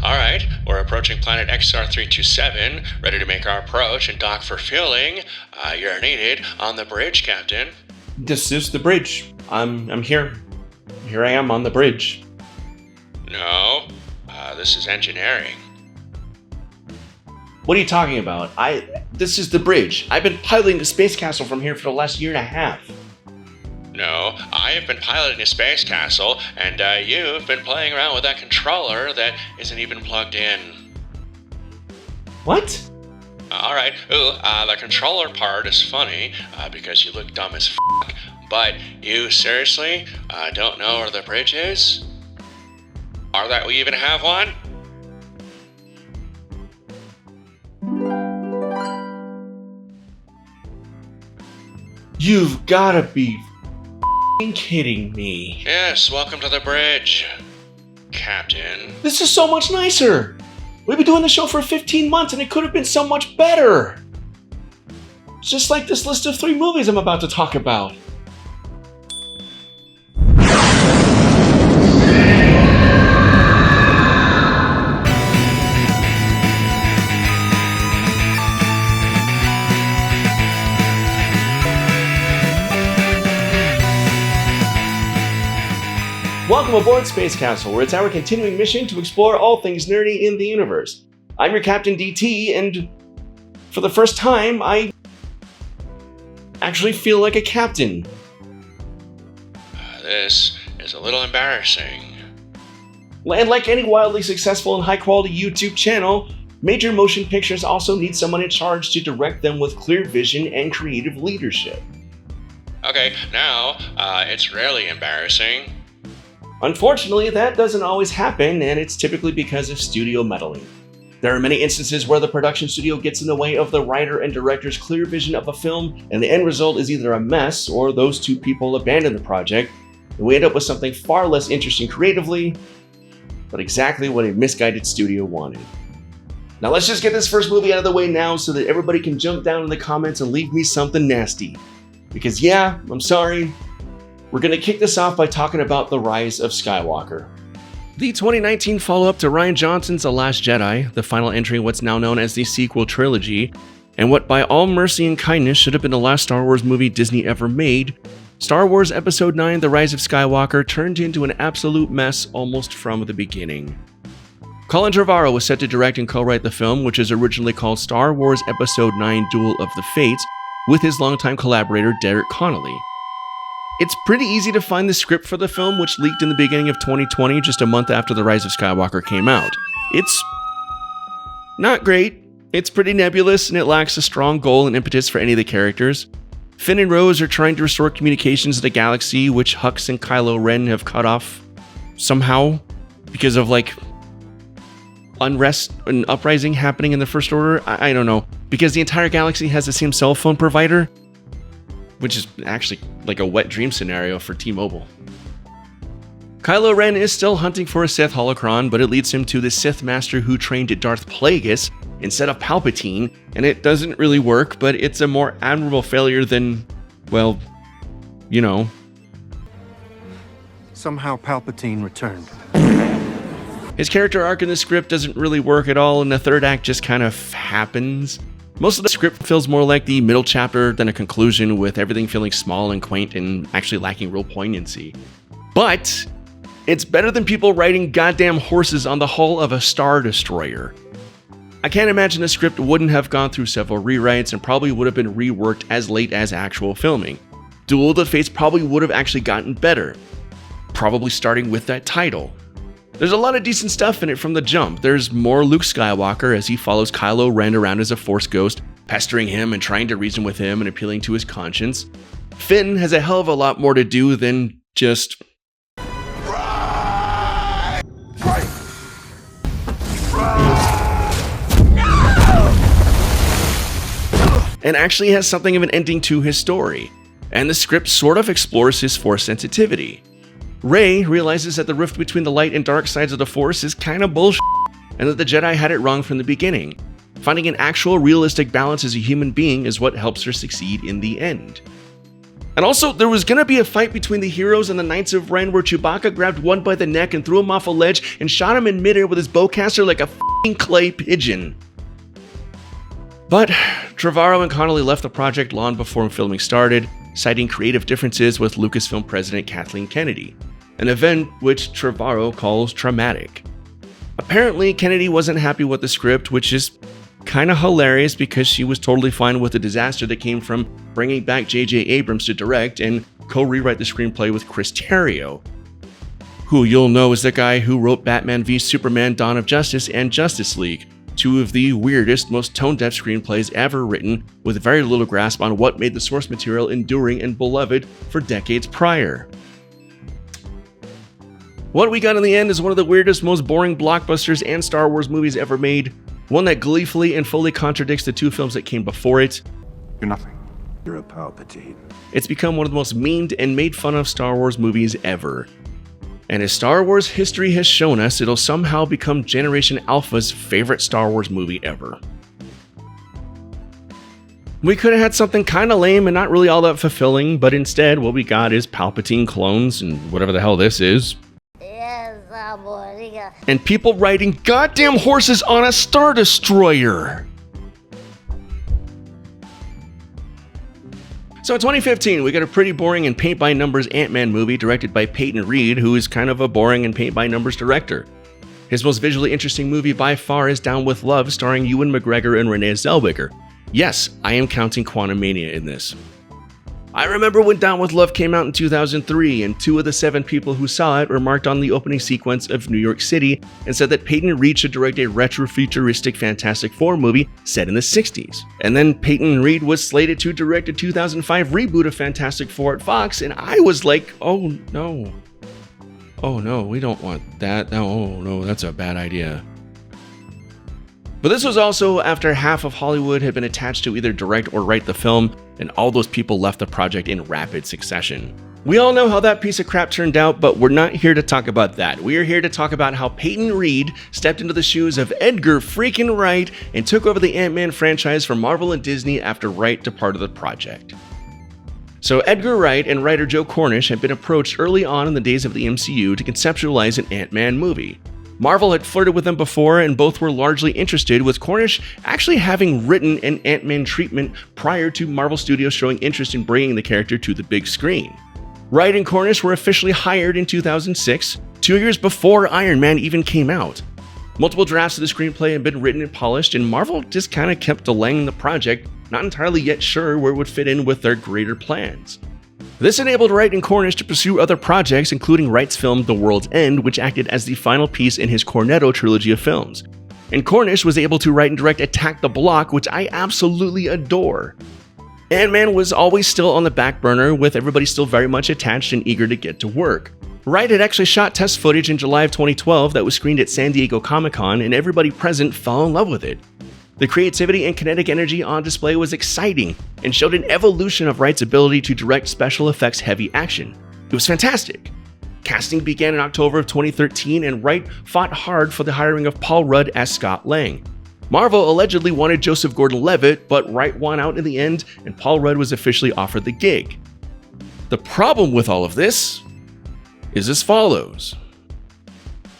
Alright, we're approaching planet XR327, ready to make our approach and dock for fueling. You're needed on the bridge, Captain. This is the bridge. I'm here. Here I am on the bridge. No, this is engineering. What are you talking about? This is the bridge. I've been piloting the space castle from here for the last year and a half. No, I have been piloting a space castle, and you've been playing around with that controller that isn't even plugged in. What? Alright, the controller part is funny, because you look dumb as f***, but you seriously don't know where the bridge is? Or that we even have one? You've gotta be kidding me. Yes, welcome to the bridge, Captain. This is so much nicer. We've been doing the show for 15 months and it could have been so much better. It's just like this list of 3 movies I'm about to talk about. Welcome aboard Space Castle, where it's our continuing mission to explore all things nerdy in the universe. I'm your Captain DT, and for the first time, I actually feel like a captain. This is a little embarrassing. And like any wildly successful and high-quality YouTube channel, major motion pictures also need someone in charge to direct them with clear vision and creative leadership. Okay, now, it's really embarrassing. Unfortunately, that doesn't always happen, and it's typically because of studio meddling. There are many instances where the production studio gets in the way of the writer and director's clear vision of a film, and the end result is either a mess or those 2 people abandon the project, and we end up with something far less interesting creatively, but exactly what a misguided studio wanted. Now let's just get this first movie out of the way now so that everybody can jump down in the comments and leave me something nasty. Because yeah, I'm sorry, we're going to kick this off by talking about The Rise of Skywalker. The 2019 follow-up to Rian Johnson's The Last Jedi, the final entry in what's now known as the sequel trilogy, and what by all mercy and kindness should have been the last Star Wars movie Disney ever made, Star Wars Episode 9 The Rise of Skywalker turned into an absolute mess almost from the beginning. Colin Trevorrow was set to direct and co-write the film, which is originally called Star Wars Episode 9 Duel of the Fates, with his longtime collaborator Derek Connolly. It's pretty easy to find the script for the film, which leaked in the beginning of 2020, just a month after The Rise of Skywalker came out. It's not great, it's pretty nebulous, and it lacks a strong goal and impetus for any of the characters. Finn and Rose are trying to restore communications to the galaxy, which Hux and Kylo Ren have cut off somehow, because of unrest and uprising happening in the First Order. I don't know, because the entire galaxy has the same cell phone provider, which is actually like a wet dream scenario for T-Mobile. Kylo Ren is still hunting for a Sith holocron, but it leads him to the Sith Master who trained Darth Plagueis instead of Palpatine, and it doesn't really work, but it's a more admirable failure than, well, you know. Somehow Palpatine returned. His character arc in the script doesn't really work at all, and the third act just kind of happens. Most of the script feels more like the middle chapter than a conclusion, with everything feeling small and quaint and actually lacking real poignancy. But it's better than people riding goddamn horses on the hull of a Star Destroyer. I can't imagine the script wouldn't have gone through several rewrites and probably would have been reworked as late as actual filming. Duel of the Fates probably would have actually gotten better, probably starting with that title. There's a lot of decent stuff in it from the jump. There's more Luke Skywalker as he follows Kylo Ren around as a Force ghost, pestering him and trying to reason with him and appealing to his conscience. Finn has a hell of a lot more to do than just and actually has something of an ending to his story, and the script sort of explores his Force sensitivity. Rey realizes that the rift between the light and dark sides of the Force is kinda bullshit, and that the Jedi had it wrong from the beginning. Finding an actual realistic balance as a human being is what helps her succeed in the end. And also, there was gonna be a fight between the heroes and the Knights of Ren where Chewbacca grabbed one by the neck and threw him off a ledge and shot him in midair with his bowcaster like a f***ing clay pigeon. But Trevorrow and Connolly left the project long before filming started, citing creative differences with Lucasfilm president Kathleen Kennedy, an event which Trevorrow calls traumatic. Apparently, Kennedy wasn't happy with the script, which is kinda hilarious because she was totally fine with the disaster that came from bringing back J.J. Abrams to direct and co-rewrite the screenplay with Chris Terrio, who you'll know is the guy who wrote Batman v Superman: Dawn of Justice and Justice League, two of the weirdest, most tone-deaf screenplays ever written, with very little grasp on what made the source material enduring and beloved for decades prior. What we got in the end is one of the weirdest, most boring blockbusters and Star Wars movies ever made, one that gleefully and fully contradicts the two films that came before it. You're nothing. You're a Palpatine. It's become one of the most memed and made fun of Star Wars movies ever. And as Star Wars history has shown us, it'll somehow become Generation Alpha's favorite Star Wars movie ever. We could have had something kinda lame and not really all that fulfilling, but instead what we got is Palpatine clones and whatever the hell this is. And people riding goddamn horses on a Star Destroyer! So in 2015, we got a pretty boring and paint-by-numbers Ant-Man movie directed by Peyton Reed, who is kind of a boring and paint-by-numbers director. His most visually interesting movie by far is Down with Love, starring Ewan McGregor and Renee Zellweger. Yes, I am counting Quantumania in this. I remember when Down with Love came out in 2003, and 2 of the 7 people who saw it remarked on the opening sequence of New York City and said that Peyton Reed should direct a retro-futuristic Fantastic Four movie set in the 60s. And then Peyton Reed was slated to direct a 2005 reboot of Fantastic Four at Fox, and I was like, oh no. Oh no, we don't want that. Oh no, that's a bad idea. But this was also after half of Hollywood had been attached to either direct or write the film, and all those people left the project in rapid succession. We all know how that piece of crap turned out, but we're not here to talk about that. We are here to talk about how Peyton Reed stepped into the shoes of Edgar freaking Wright and took over the Ant-Man franchise from Marvel and Disney after Wright departed the project. So Edgar Wright and writer Joe Cornish had been approached early on in the days of the MCU to conceptualize an Ant-Man movie. Marvel had flirted with them before, and both were largely interested, with Cornish actually having written an Ant-Man treatment prior to Marvel Studios showing interest in bringing the character to the big screen. Wright and Cornish were officially hired in 2006, 2 years before Iron Man even came out. Multiple drafts of the screenplay had been written and polished, and Marvel just kind of kept delaying the project, not entirely yet sure where it would fit in with their greater plans. This enabled Wright and Cornish to pursue other projects, including Wright's film The World's End, which acted as the final piece in his Cornetto trilogy of films. And Cornish was able to write and direct Attack the Block, which I absolutely adore. Ant-Man was always still on the back burner, with everybody still very much attached and eager to get to work. Wright had actually shot test footage in July of 2012 that was screened at San Diego Comic-Con, and everybody present fell in love with it. The creativity and kinetic energy on display was exciting and showed an evolution of Wright's ability to direct special effects heavy action. It was fantastic. Casting began in October of 2013, and Wright fought hard for the hiring of Paul Rudd as Scott Lang. Marvel allegedly wanted Joseph Gordon-Levitt, but Wright won out in the end, and Paul Rudd was officially offered the gig. The problem with all of this is as follows.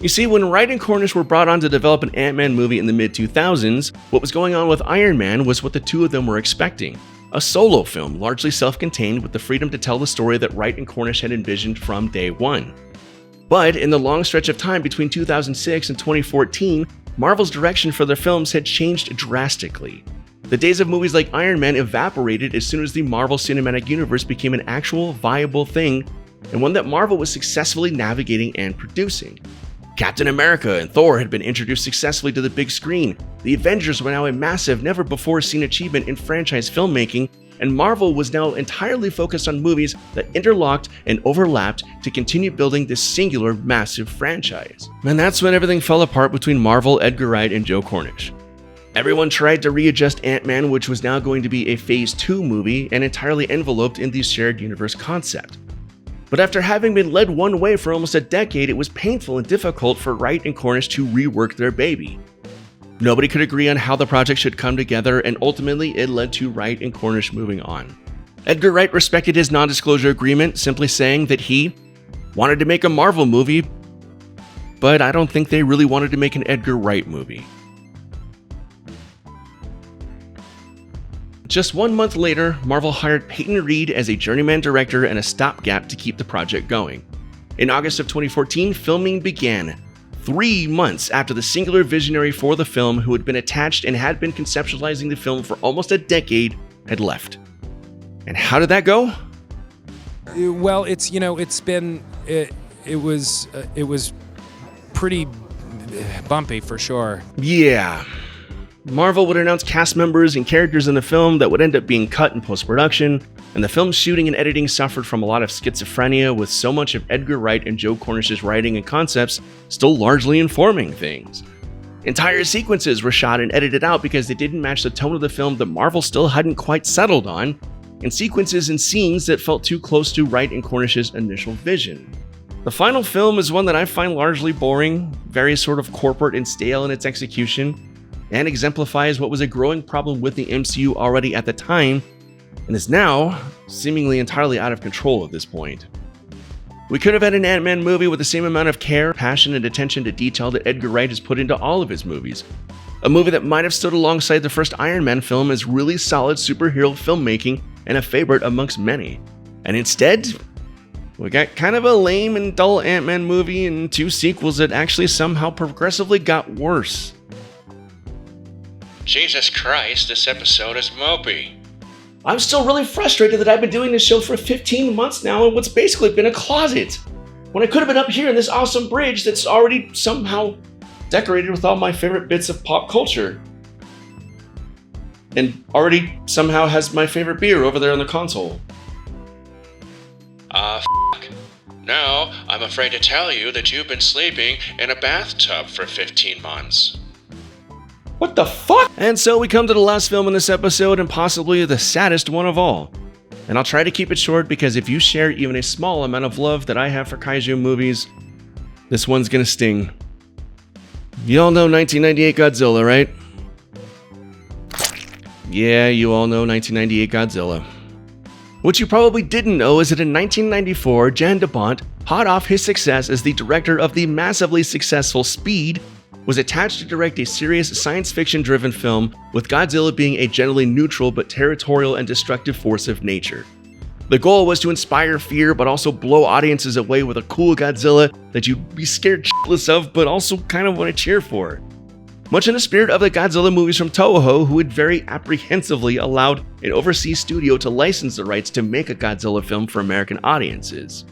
You see, when Wright and Cornish were brought on to develop an Ant-Man movie in the mid-2000s, what was going on with Iron Man was what the two of them were expecting. A solo film, largely self-contained, with the freedom to tell the story that Wright and Cornish had envisioned from day one. But in the long stretch of time between 2006 and 2014, Marvel's direction for their films had changed drastically. The days of movies like Iron Man evaporated as soon as the Marvel Cinematic Universe became an actual viable thing, and one that Marvel was successfully navigating and producing. Captain America and Thor had been introduced successfully to the big screen, the Avengers were now a massive, never-before-seen achievement in franchise filmmaking, and Marvel was now entirely focused on movies that interlocked and overlapped to continue building this singular, massive franchise. And that's when everything fell apart between Marvel, Edgar Wright, and Joe Cornish. Everyone tried to readjust Ant-Man, which was now going to be a Phase 2 movie and entirely enveloped in the shared universe concept. But after having been led one way for almost a decade, it was painful and difficult for Wright and Cornish to rework their baby. Nobody could agree on how the project should come together, and ultimately it led to Wright and Cornish moving on. Edgar Wright respected his non-disclosure agreement, simply saying that he wanted to make a Marvel movie, but I don't think they really wanted to make an Edgar Wright movie. Just 1 month later, Marvel hired Peyton Reed as a journeyman director and a stopgap to keep the project going. In August of 2014, filming began, 3 months after the singular visionary for the film, who had been attached and had been conceptualizing the film for almost a decade, had left. And how did that go? Well, it was pretty bumpy for sure. Yeah. Marvel would announce cast members and characters in the film that would end up being cut in post-production, and the film's shooting and editing suffered from a lot of schizophrenia, with so much of Edgar Wright and Joe Cornish's writing and concepts still largely informing things. Entire sequences were shot and edited out because they didn't match the tone of the film that Marvel still hadn't quite settled on, and sequences and scenes that felt too close to Wright and Cornish's initial vision. The final film is one that I find largely boring, very sort of corporate and stale in its execution, and exemplifies what was a growing problem with the MCU already at the time, and is now seemingly entirely out of control at this point. We could have had an Ant-Man movie with the same amount of care, passion, and attention to detail that Edgar Wright has put into all of his movies. A movie that might have stood alongside the first Iron Man film as really solid superhero filmmaking and a favorite amongst many. And instead, we got kind of a lame and dull Ant-Man movie and 2 sequels that actually somehow progressively got worse. Jesus Christ, this episode is mopey. I'm still really frustrated that I've been doing this show for 15 months now in what's basically been a closet, when I could have been up here in this awesome bridge that's already somehow decorated with all my favorite bits of pop culture. And already somehow has my favorite beer over there on the console. No, I'm afraid to tell you that you've been sleeping in a bathtub for 15 months. What the fuck? And so we come to the last film in this episode, and possibly the saddest one of all. And I'll try to keep it short because if you share even a small amount of love that I have for kaiju movies, this one's gonna sting. You all know 1998 Godzilla, right? Yeah, you all know 1998 Godzilla. What you probably didn't know is that in 1994, Jan de Bont, hot off his success as the director of the massively successful Speed, was attached to direct a serious science fiction-driven film with Godzilla being a generally neutral but territorial and destructive force of nature. The goal was to inspire fear but also blow audiences away with a cool Godzilla that you'd be scared shitless of but also kind of want to cheer for. Much in the spirit of the Godzilla movies from Toho, who had very apprehensively allowed an overseas studio to license the rights to make a Godzilla film for American audiences.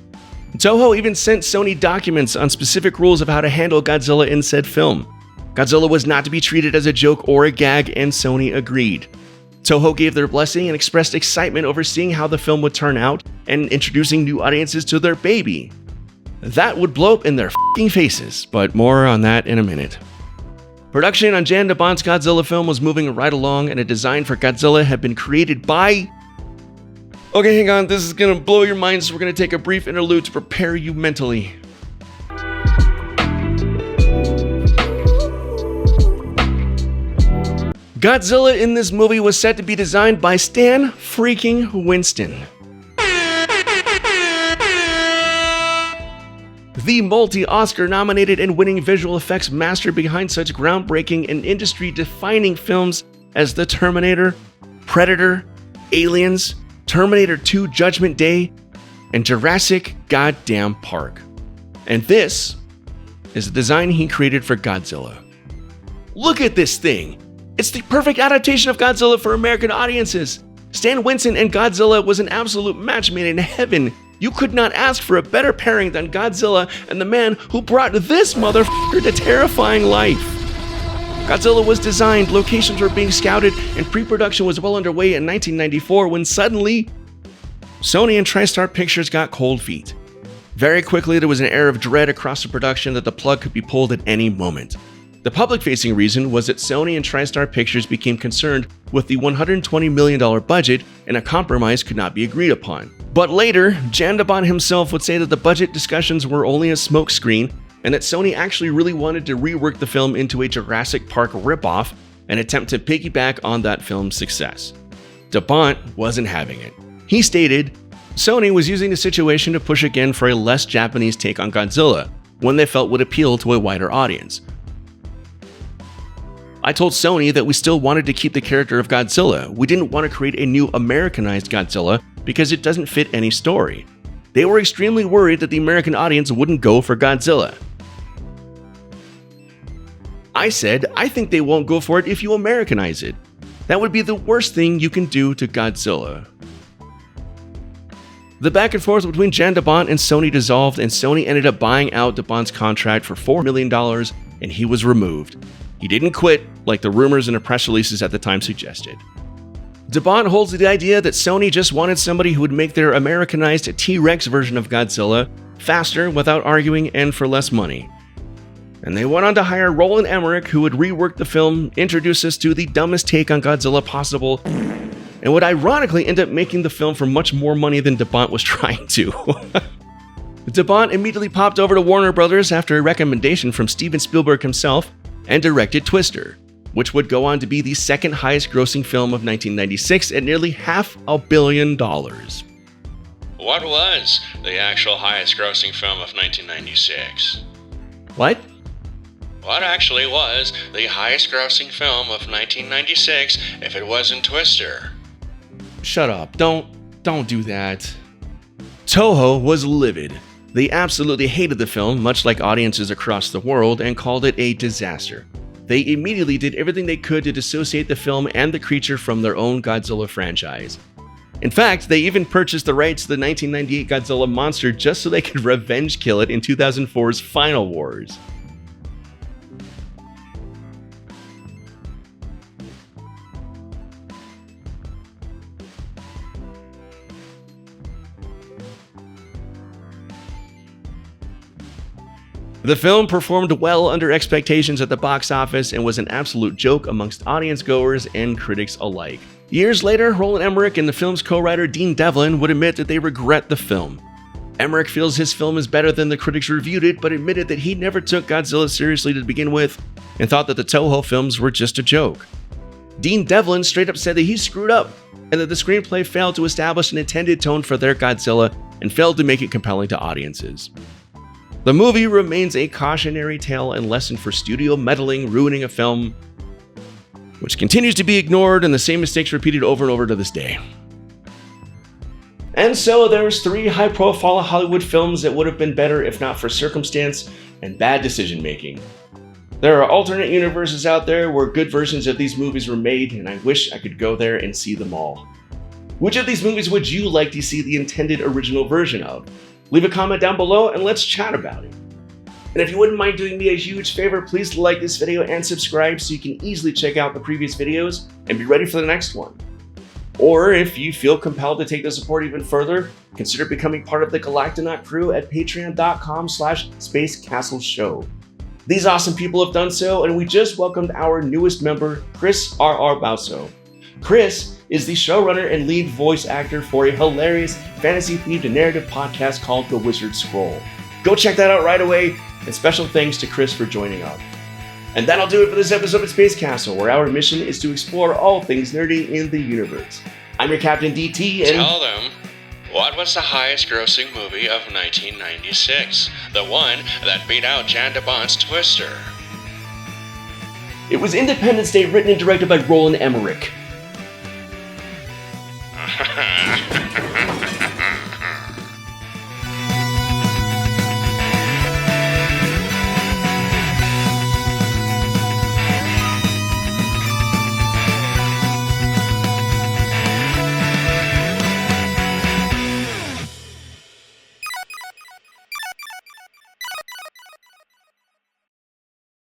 Toho even sent Sony documents on specific rules of how to handle Godzilla in said film. Godzilla was not to be treated as a joke or a gag, and Sony agreed. Toho gave their blessing and expressed excitement over seeing how the film would turn out and introducing new audiences to their baby. That would blow up in their f***ing faces, but more on that in a minute. Production on Jan de Bont's Godzilla film was moving right along, and a design for Godzilla had been created by... Okay, hang on, this is gonna blow your mind, so we're gonna take a brief interlude to prepare you mentally. Godzilla in this movie was set to be designed by Stan freaking Winston. The multi-Oscar nominated and winning visual effects master behind such groundbreaking and industry-defining films as The Terminator, Predator, Aliens, Terminator 2 Judgment Day, and Jurassic Goddamn Park. And this is the design he created for Godzilla. Look at this thing! It's the perfect adaptation of Godzilla for American audiences. Stan Winston and Godzilla was an absolute match made in heaven. You could not ask for a better pairing than Godzilla and the man who brought this motherfucker to terrifying life. Godzilla was designed, locations were being scouted, and pre-production was well underway in 1994 when suddenly, Sony and TriStar Pictures got cold feet. Very quickly, there was an air of dread across the production that the plug could be pulled at any moment. The public-facing reason was that Sony and TriStar Pictures became concerned with the $120 million budget and a compromise could not be agreed upon. But later, Jan de Bont himself would say that the budget discussions were only a smokescreen and that Sony actually really wanted to rework the film into a Jurassic Park ripoff, an attempt to piggyback on that film's success. De Bont wasn't having it. He stated, Sony was using the situation to push again for a less Japanese take on Godzilla, one they felt would appeal to a wider audience. I told Sony that we still wanted to keep the character of Godzilla. We didn't want to create a new Americanized Godzilla because it doesn't fit any story. They were extremely worried that the American audience wouldn't go for Godzilla. I said, I think they won't go for it if you Americanize it. That would be the worst thing you can do to Godzilla. The back and forth between Jan de Bont and Sony dissolved, and Sony ended up buying out de Bont's contract for $4 million, and he was removed. He didn't quit, like the rumors and the press releases at the time suggested. De Bont holds the idea that Sony just wanted somebody who would make their Americanized T-Rex version of Godzilla faster, without arguing, and for less money. And they went on to hire Roland Emmerich, who would rework the film, introduce us to the dumbest take on Godzilla possible, and would ironically end up making the film for much more money than de Bont was trying to. De Bont immediately popped over to Warner Brothers after a recommendation from Steven Spielberg himself and directed Twister, which would go on to be the second highest grossing film of 1996 at nearly $500 million. What was the actual highest grossing film of 1996? What? What actually was the highest grossing film of 1996 if it wasn't Twister? Shut up. Don't do that. Toho was livid. They absolutely hated the film, much like audiences across the world, and called it a disaster. They immediately did everything they could to dissociate the film and the creature from their own Godzilla franchise. In fact, they even purchased the rights to the 1998 Godzilla monster just so they could revenge kill it in 2004's Final Wars. The film performed well under expectations at the box office and was an absolute joke amongst audience goers and critics alike. Years later, Roland Emmerich and the film's co-writer Dean Devlin would admit that they regret the film. Emmerich feels his film is better than the critics reviewed it, but admitted that he never took Godzilla seriously to begin with and thought that the Toho films were just a joke. Dean Devlin straight up said that he screwed up and that the screenplay failed to establish an intended tone for their Godzilla and failed to make it compelling to audiences. The movie remains a cautionary tale and lesson for studio meddling, ruining a film, which continues to be ignored and the same mistakes repeated over and over to this day. And so there's 3 high-profile Hollywood films that would have been better if not for circumstance and bad decision-making. There are alternate universes out there where good versions of these movies were made, and I wish I could go there and see them all. Which of these movies would you like to see the intended original version of? Leave a comment down below and let's chat about it. And if you wouldn't mind doing me a huge favor, please like this video and subscribe so you can easily check out the previous videos and be ready for the next one. Or if you feel compelled to take the support even further, consider becoming part of the Galactonaut crew at patreon.com/spacecastleshow. These awesome people have done so, and we just welcomed our newest member, Chris R.R. Bauso. Chris is the showrunner and lead voice actor for a hilarious fantasy-themed narrative podcast called The Wizard Scroll. Go check that out right away, and special thanks to Chris for joining up. And that'll do it for this episode of Space Castle, where our mission is to explore all things nerdy in the universe. I'm your Captain DT, and Tell them, what was the highest grossing movie of 1996? The one that beat out Jan de Bont's Twister. It was Independence Day, written and directed by Roland Emmerich.